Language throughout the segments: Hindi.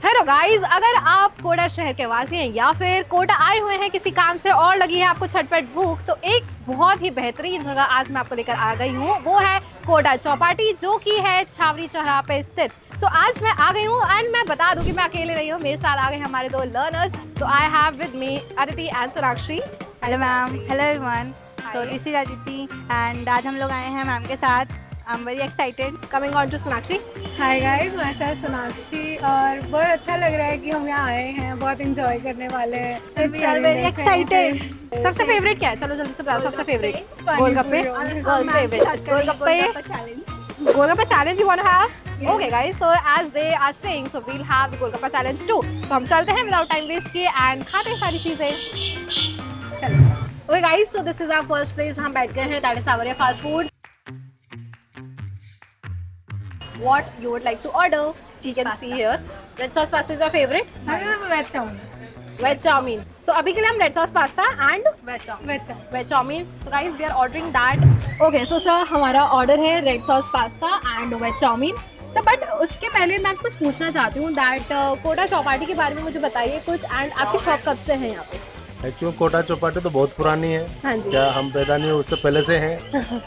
हेलो गाइस, अगर आप कोटा शहर के वासी हैं या फिर कोटा आए हुए हैं किसी काम से और लगी है आपको छटपट भूख, तो एक बहुत ही बेहतरीन जगह आज मैं आपको लेकर आ गई हूँ। वो है कोटा चौपाटी, जो कि है छावनी चौराहा पे स्थित। सो आज मैं आ गई हूँ एंड मैं बता दूं कि मैं अकेले नहीं हूँ, मेरे साथ आ गए हमारे दो लर्नर्स। तो I have with me Aditi and Sonakshi. Hello ma'am, hello everyone. So this is Aditi and आज हम लोग आए हैं मैम के साथ। I am very excited. Coming on to Sonakshi. Hi guys, मैं सर सोनाक्षी और बहुत अच्छा लग रहा है कि हम यहाँ आए हैं, बहुत एंजॉय करने वाले हैं। We are very excited. सबसे फेवरेट क्या है? चलो जल्दी से बताओ, सबसे favourite. Golgappe, girls favourite golgappe. Golgappe challenge you want to have? Okay guys, so as they are saying, so we will have the golgappa challenge too. तो हम चलते हैं विदाउट टाइम वेस्ट किए एंड खाते हैं सारी चीजें। चलो। Okay guys, so this is our first place जहां हम बैठ गए हैं, दैट इज सावरिया fast food. What you would like to order? You can see here. Red sauce pasta is your favorite? Veg chowmein. Veg chow-mein. So अभी के लिए हम red sauce pasta and veg veg chow-mein. So guys, we are ordering that. Okay, so sir, हमारा order है red sauce pasta and veg chow-mein. Sir but उसके पहले मैं आपसे कुछ पूछना चाहती हूँ दैट कोटा चौपाटी के बारे में मुझे बताइए कुछ। एंड आपकी शॉप कब से है यहाँ पे? एक्चुअली कोटा चौपाटी तो बहुत पुरानी है। हाँ जी। क्या हम पैदा नहीं हुए उससे पहले से हैं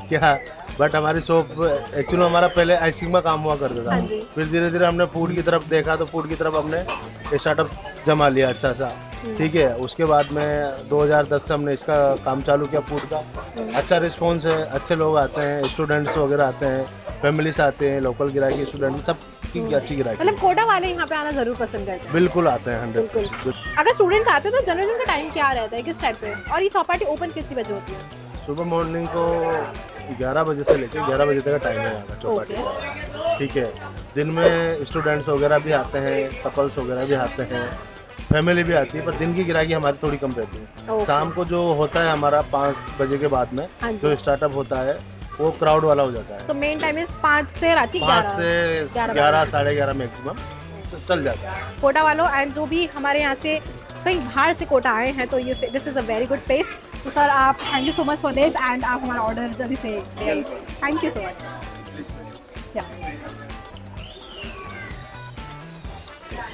क्या? बट हमारी शॉप एक्चुअली हमारा पहले आइसिंग में काम हुआ करता था। हाँ जी। फिर धीरे धीरे हमने फूड की तरफ देखा तो फूड की तरफ हमने स्टार्टअप जमा लिया अच्छा सा। ठीक है, उसके बाद में 2010 से हमने इसका काम चालू किया फूड का। अच्छा रिस्पॉन्स है, अच्छे लोग आते हैं, स्टूडेंट्स वगैरह आते हैं, फैमिलीज आते हैं, लोकल गिराकी स्टूडेंट सब की अच्छी गिराकी। मतलब कोटा वाले यहाँ पे आना जरूर पसंद करते हैं। बिल्कुल आते हैं 100%। अगर स्टूडेंट्स आते हैं तो जनरली उनका टाइम क्या रहता है, किस टाइम पे? और ये चौपाटी ओपन कितनी बजे होती है? सुबह मॉर्निंग को 11 बजे से लेकर 11 बजे तक का टाइम है यहाँ का चौपाटी का। ठीक है, दिन में स्टूडेंट्स वगैरह भी आते हैं, कपल्स वगैरह भी आते हैं, फैमिली भी आती है, पर दिन की गिराकी हमारी थोड़ी कम रहती है। शाम को जो होता है हमारा 5 बजे के बाद में जो स्टार्टअप होता है वो क्राउड वाला हो जाता है। तो मेन टाइम इज 5 से रात 5 से 11 साढ़े 11 मैक्सिमम चल जाता है। कोटा वालों एंड जो भी हमारे यहाँ से कहीं बाहर से कोटा आए हैं तो ये this is a very good place. तो सर आप thank you so much for this and आप हमारा ऑर्डर जल्दी से thank you so much.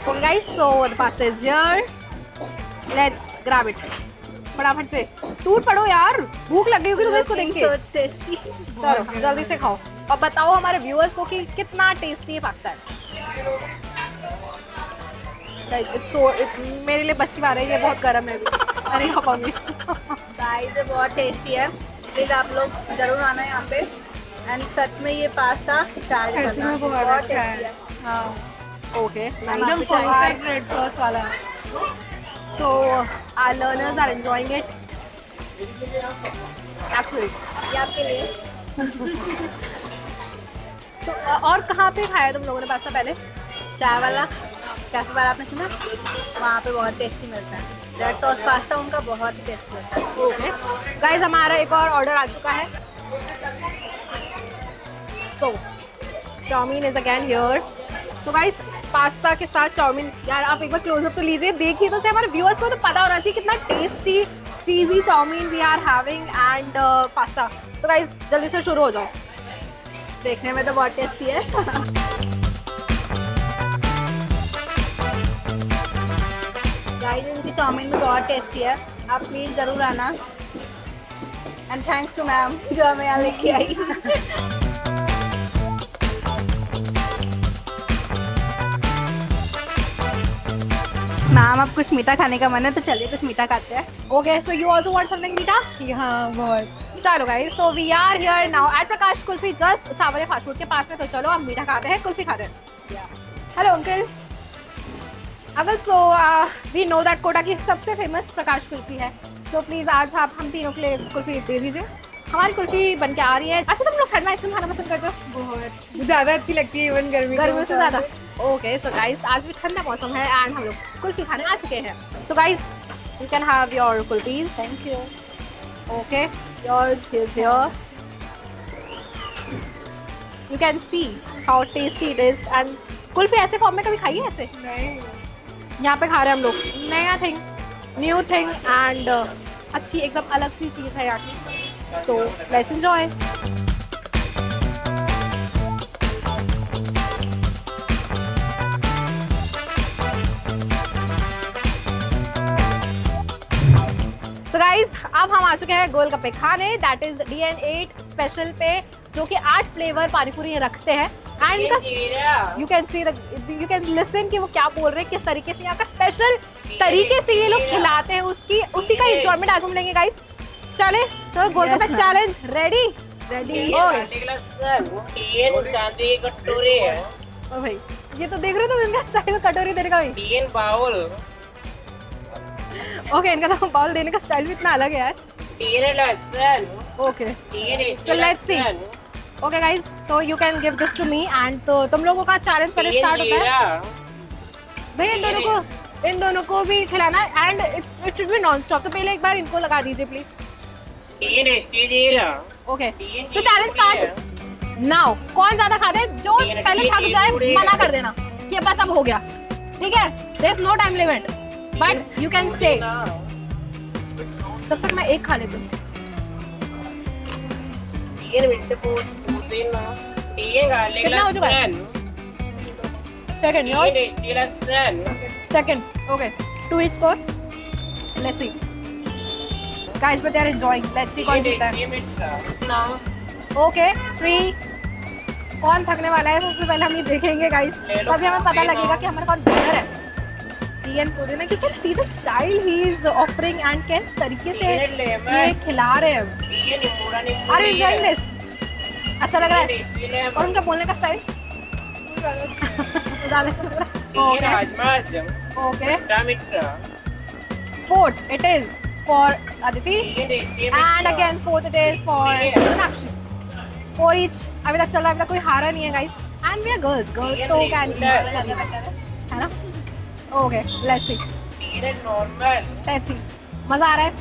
Okay guys, so the pasta is here, let's grab it. फटाफट से टूट पड़ो यार, भूख लग गई होगी तुम्हें इसको देख के। टेस्टी। चलो जल्दी से खाओ और बताओ हमारे व्यूअर्स को कि कितना टेस्टी ये पास्ता है। मेरे लिए बस की बात है, ये बहुत गर्म है अभी, मैं नहीं खा पाऊंगी। गाइस ये बहुत टेस्टी है, प्लीज आप लोग जरूर आना यहाँ पे। एंड सच में ये पास्ता ट्राई सच में बहुत अच्छा टेस्टी है। हाँ, ओके, एकदम परफेक्ट रेड सॉस वाला। So our learners are enjoying it actually. ये आपके लिए। तो और कहाँ पे खाया तुम लोगों ने पास्ता पहले? चाय वाला कैफे वाला आपने सुना? वहाँ पे बहुत टेस्टी मिलता है रेड सॉस पास्ता, उनका बहुत ही टेस्टी होता है। ओके गाइस, हमारा एक और ऑर्डर आ चुका है। So chowmein is again here. So guys, pasta के साथ चाउमीन, यार आप एक बार क्लोजअप तो लीजिए, देखिए तो से हमारे व्यूअर्स को तो पता होना चाहिए कितना tasty cheesy chowmein we are having and pasta. तो गाइस जल्दी से शुरू हो जाओ। देखने में तो बहुत टेस्टी है। गाइस इनकी चाउमीन भी बहुत टेस्टी है, आप प्लीज जरूर आना। एंड थैंक्स टू मैम जो हमें यहाँ लेके आई। मैम आप कुछ मीठा खाने का मन है तो चलिए कुछ मीठा खाते हैं। Okay, so you also want something meetha? हाँ बहुत। चलो गाइस, तो we are here now at Prakash Kulfi just Sawariya fast food के पास में। तो चलो हम मीठा खाते हैं, कुल्फी खाते हैं। Hello uncle. अगर so we know that Kota की सबसे फेमस प्रकाश कुल्फी है, तो प्लीज़ आज आप हम तीनों के लिए कुल्फी दे दीजिए। हमारी कुल्फी बन के आ रही है। अच्छा, तुम लोग ठंडा आइसक्रीम खाना पसंद करते हो? बहुत ज़्यादा अच्छी लगती है, इवन गर्मी से ज़्यादा। ओके, सो गाइस आज भी ठंडा मौसम है एंड हम लोग कुल्फी खाने आ चुके हैं। So guys you can have your kulfis. Thank you. Okay, yours is here. You can see how tasty it is and kulfi ऐसे फॉर्म में कभी खाई है ऐसे? नहीं। यहाँ पे खा रहे हैं हम लोग, नया थिंग, न्यू थिंग एंड अच्छी एकदम अलग सी चीज़ है यहाँ की। So let's enjoy. गाइस अब हम आ चुके हैं गोलगप्पे खाने, दैट इज DN8 स्पेशल पे, जो कि 8 फ्लेवर पानीपुरी रखते हैं। And you can C, you can listen कि वो क्या बोल रहे हैं, किस तरीके से यहाँ का स्पेशल तरीके से ये लोग खिलाते हैं, उसी का एंजॉयमेंट आज हम लेंगे गाइस। चले चलो गोलगप्पे चैलेंज रेडी। रेडी। ओ भाई ये तो देख रहे हो तुम, इनका स्टाइल कटोरी देने का भाई। ओके इनका तो बाउल देने का स्टाइल भी इतना अलग है यार। Okay so let's see. Okay guys so you can give this to me and तो तुम लोगों का चैलेंज पहले स्टार्ट होता है भैया। इन दोनों को भी खिलाना and it should be non stop. तो पहले एक बार इनको लगा दीजिए please. Okay so challenge starts now. कौन ज्यादा खाते हैं, जो पहले थक जाए मना कर देना कि बस अब हो गया, ठीक है। There is no time limit but you can say जब तक मैं एक खा लेती हूँ। कितना हो चुका है? Second your second. Okay 2 each score. Let's see. Guys, but they are enjoying. Let's see कौन जीतता है। ओके 3 कौन थकने वाला है सबसे पहले हम ये देखेंगे गाइस, तभी हमें पता लगेगा कि हमारा कौन विनर है। DN पुदीना, you can see the style he is offering and किस तरीके से ये खिला रहे हैं। Are you enjoying this? अच्छा लग रहा है और उनका बोलने का स्टाइल ज़्यादा अच्छा लग रहा है। Okay 4th it is for Aditi and again 4th it is for Sonakshi. 4 each अभी तक चल रहा है, अभी तक कोई हारा नहीं है guys and we are girls तो can है ना। ओके लेट्स सी मजा आ रहा है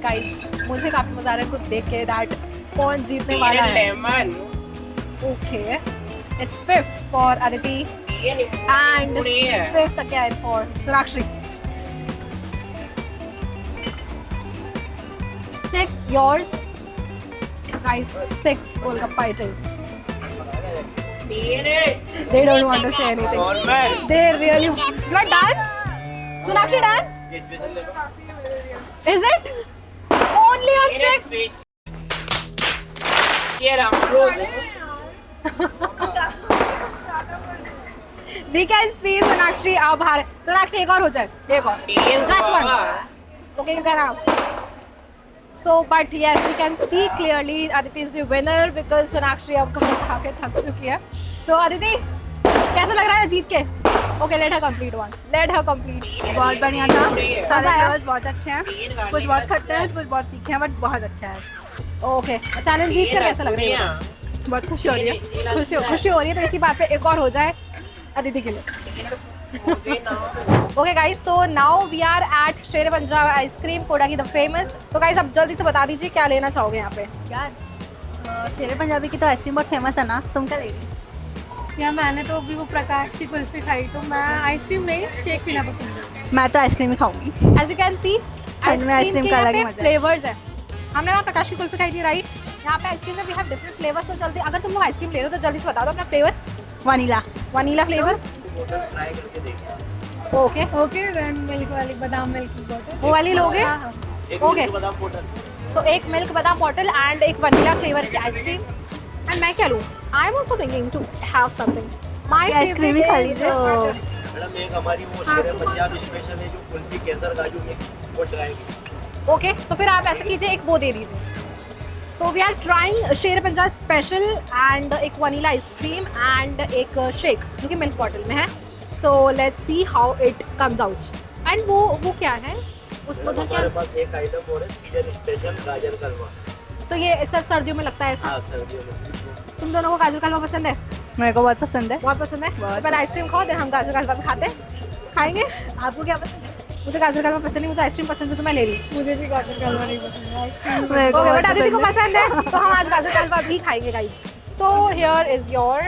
गाइस, मुझे काफी मजा आ रहा है कुछ देख के दैट कौन जीतने वाला है। Okay it's 5th for Aditi and 5th again for Sonakshi. 6th yours guys, 6th Golgappa it is. They don't want to say anything. They really. You are done? Sonakshi done? Is it? Only on 6? We can see Sonakshi अब हारे। Sonakshi एक और हो जाए, एक और। Just one. Okay, you can have. So, but yes, we can see clearly Aditi is the winner because Sonakshi अब खा के थक चुकी है। So, Aditi, कैसा लग रहा है जीत के? Okay, let her complete once. Let her complete. बहुत बढ़िया था, सारे फ्लेवर्स बहुत अच्छे हैं, कुछ बहुत खट्टे हैं, कुछ बहुत तीखे हैं, बट बहुत अच्छा है। Okay, चैलेंज जीत कर कैसा लग रहा है? बहुत खुशी हो रही है। खुशी हो रही है, तो इसी बात पे एक और हो जाए अदिति के लिए। ओके गाइस, तो नाउ वी आर एट शेर पंजाब आइसक्रीम कोटा की द फेमस। तो गाइस अब जल्दी से बता दीजिए क्या लेना चाहोगे यहाँ पे। यार शेर पंजाबी की तो आइसक्रीम बहुत फेमस है ना, तुम क्या लेगी? या मैंने तो अभी वो प्रकाश की कुल्फी खाई, तो मैं आइसक्रीम नहीं शेक पीना पसंद है। मैं तो आइसक्रीम ही खाऊंगी। As you can see ice cream का अलग मजा है, फ्लेवर्स है। हमने वहाँ प्रकाश की कुल्फी खाई थी राइट, यहाँ पे आइसक्रीम में वी हैव डिफरेंट फ्लेवर्स। तो जल्दी अगर तुम लोग आइसक्रीम ले रहे हो तो जल्दी से बता दो अपना flavour. Vanilla flavour. Okay then milk वाली, बादाम मिल्क की बोतल वो वाली लोगे? हाँ। ओके तो एक मिल्क बादाम बॉटल एंड एक वनीला फ्लेवर की आइसक्रीम। एंड मैं क्या लूँ? I am also thinking to have something. My ice cream ही खा लीजिए। मैडम एक हमारी वो शेर पंजाब स्पेशल है जो कुल्फी केसर काजू मिक्स वो ट्राई कीजिए। ओके तो फिर आप ऐसा कीजिए, एक वो दे दीजिए। तो वी आर ट्राइंग शेर पंजाब स्पेशल एंड एक वनीला आइसक्रीम एंड एक शेक जो कि मिल्क बॉटल में है। सो let's see how it comes out. And वो क्या है उसमें? हमारे पास एक आइटम और है सीजन स्पेशल गाजर का हलवा। तो ये सब सर्दियों में लगता है ऐसा? हाँ सर्दियों में। तुम दोनों को गाजर का हलवा पसंद है? मेरे को बहुत पसंद है। बहुत पसंद है। बहुत। पर आइसक्रीम खाओ, देन हम गाजर का हलवा भी खाते हैं, खाएंगे। आपको क्या पसंद है? मुझे गाजर का हलवा पसंद नहीं, मुझे आइसक्रीम पसंद है तो मैं ले रही हूँ। मुझे भी गाजर का हलवा नहीं पसंद है। मेरे को ओके बहुत बट आदिति को पसंद पसंद है तो हम आज गाजर का हलवा भी खाएंगे guys. So here is your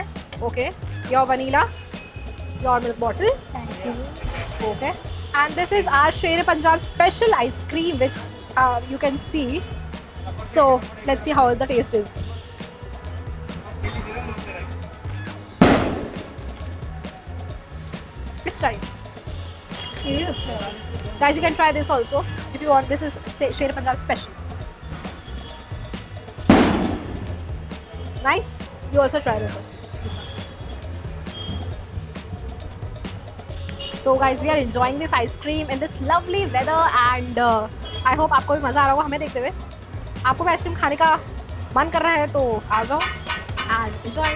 your vanilla, your milk bottle. Okay and this is our Sher Punjab special ice cream which you can see. So let's see how the taste is. It's nice. ये भी अच्छा है। Guys, you can try this also if you want. This is Sher Punjab special. Nice. You also try this one. So guys, we are enjoying this ice cream in this lovely weather and I hope आपको भी मज़ा आ रहा होगा हमें देखते हुए. आपको भी आइसक्रीम खाने का मन कर रहा है तो आ जाओ and enjoy.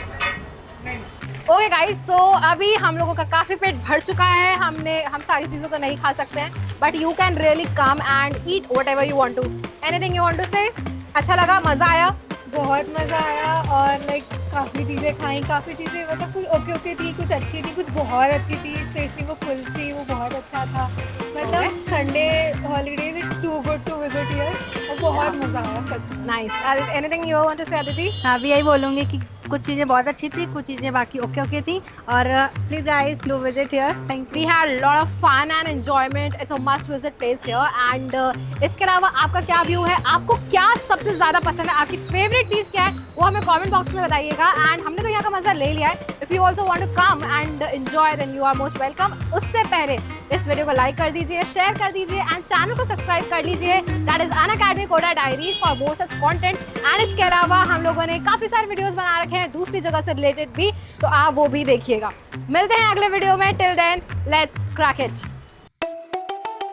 ओके गाइस, सो अभी हम लोगों का काफ़ी पेट भर चुका है. हम सारी चीज़ों को नहीं खा सकते हैं, but you can really come and eat whatever you want to. Anything you want to say? अच्छा लगा, मज़ा आया? बहुत मज़ा आया और लाइक काफ़ी चीज़ें खाई, काफ़ी चीज़ें मतलब कुछ ओके थी, कुछ अच्छी थी, कुछ बहुत अच्छी थी. स्पेशली वो कुल्फी, वो बहुत अच्छा था. मतलब Sunday holidays it's too good to visit here और बहुत मज़ा आया सच में. Nice. Anything you want to say Aditi? हाँ, भी यही बोलूँगी कि कुछ चीज़ें बहुत अच्छी थी, कुछ चीज़ें बाकी ओके थी. और please guys do visit here. Thank We you. had a lot of fun and enjoyment. It's a must visit place here. And इसके अलावा आपका क्या व्यू है? आपको क्या सबसे ज़्यादा पसंद है? आपकी फेवरेट चीज़ क्या है? वो हमें कमेंट बॉक्स में बताइएगा. एंड हमने तो यहाँ का मज़ा ले लिया है. If you also want to come and enjoy, then you are most welcome. उससे पहले इस वीडियो को लाइक कर दीजिए, शेयर कर दीजिए एंड चैनल को सब्सक्राइब कर लीजिए. That is Unacademy Koda Diaries for more such content. And इसके अलावा हम लोगों ने काफ़ी सारे वीडियोज़ बना रखे हैं दूसरी जगह से रिलेटेड भी, तो आप वो भी देखिएगा. मिलते हैं अगले वीडियो में. Till then let's crack it.